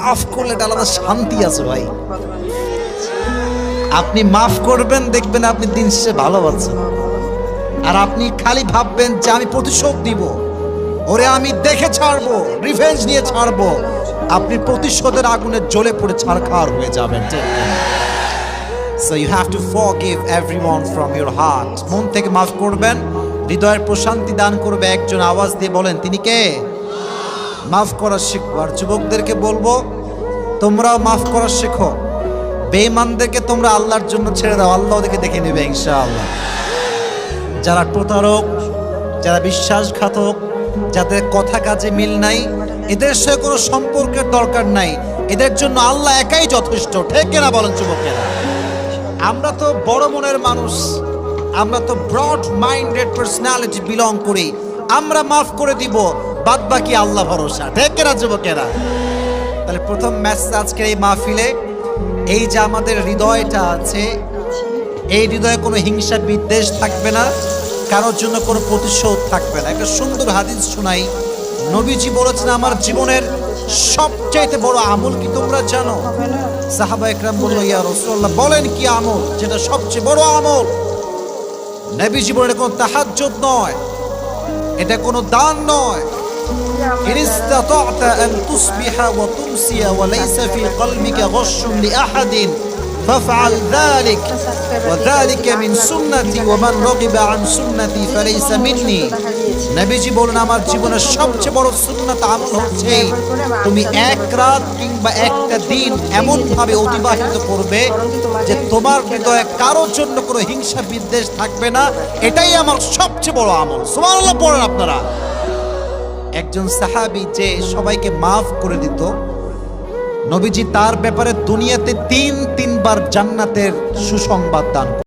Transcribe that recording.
মাফ করলে এটা আলাদা শান্তি আছে ভাই। আপনি মাফ করবেন, দেখবেন আপনি দিন শেষে ভালো আছেন। আর আপনি খালি ভাববেন যে আমি প্রতিশোধ দিব, ওরে আমি দেখে ছাড়বো, রিভেঞ্জ নিয়ে ছাড়বো, আপনি প্রতিশোধের আগুনে জ্বলে পড়ে ছারখার হয়ে যাবেন। So you have to forgive everyone from your heart. মন থেকে মাফ করবেন, হৃদয়ের প্রশান্তি দান করবে। একজন আওয়াজ দিয়ে বলেন তিনি কে? মাফ করা শিখবো। আর যুবকদেরকে বলবো তোমরাও মাফ করা শেখো। বেঈমানদেরকে তোমরা আল্লাহর জন্য ছেড়ে দাও, আল্লাহ ওদেরকে দেখে নেবে ইনশাআল্লাহ। যারা প্রতারক, যারা বিশ্বাসঘাতক, যাদের কথা কাজে মিল নাই, এদের সাথে কোনো সম্পর্কের দরকার নাই, এদের জন্য আল্লাহ একাই যথেষ্ট। ঠিক কিনা বলেন যুবকেরা? আমরা তো বড় মনের মানুষ, আমরা তো ব্রড মাইন্ডেড পার্সোনালিটি বিলং করি, আমরা মাফ করে দিব, বাদ বাকি আল্লাহ ভরসা। ঠিক কিনা যুবকেরা? তাহলে প্রথম মেসেজ আজকের এই মাহফিলে, এই যে আমাদের হৃদয়টা আছে, এই হৃদয়ে কোনো হিংসা বিদ্বেষ থাকবে না, কারোর জন্য কোনো প্রতিশোধ থাকবে না। একটা সুন্দর হাদিস শোনাই। নবীজি বলেছেন আমার জীবনের সবচাইতে বড় আমল কি তোমরা জানো? সাহাবা একরাম বলল ইয়া রাসূলুল্লাহ, বলেন কি আমল যেটা সবচেয়ে বড় আমল? নবীজি বলেন এটা কোনো তাহাজ্জুদ নয়, এটা কোনো দান নয়। ইন ইসতাতা'তা আন তুসবিহা ওয়া তুমসিয়া ওয়া লাইসা ফি কলবিকা গশশুন লিআহাদিন ফাফআল যালিক ওয়া যালিকা মিন সুন্নতি ওয়া মান রাগিবা আন সুন্নতি ফালাইসা মিন্নি। নবীজি বলেন আমার জীবনের সবচেয়ে বড় সুন্নাত আমল হচ্ছে তুমি এক রাত কিংবা একটা দিন এমন ভাবে অতিবাহিত করবে যে তোমার হৃদয়ে কারোর জন্য কোনো হিংসা বিদ্বেষ থাকবে না। এটাই আমার সবচেয়ে বড় আমল। সুবহানাল্লাহ পড়েন আপনারা। একজন সাহাবী যে সবাইকে মাফ করে দিত, নবীজি তার ব্যাপারে দুনিয়াতে তিনবার জান্নাতের সুসংবাদ দান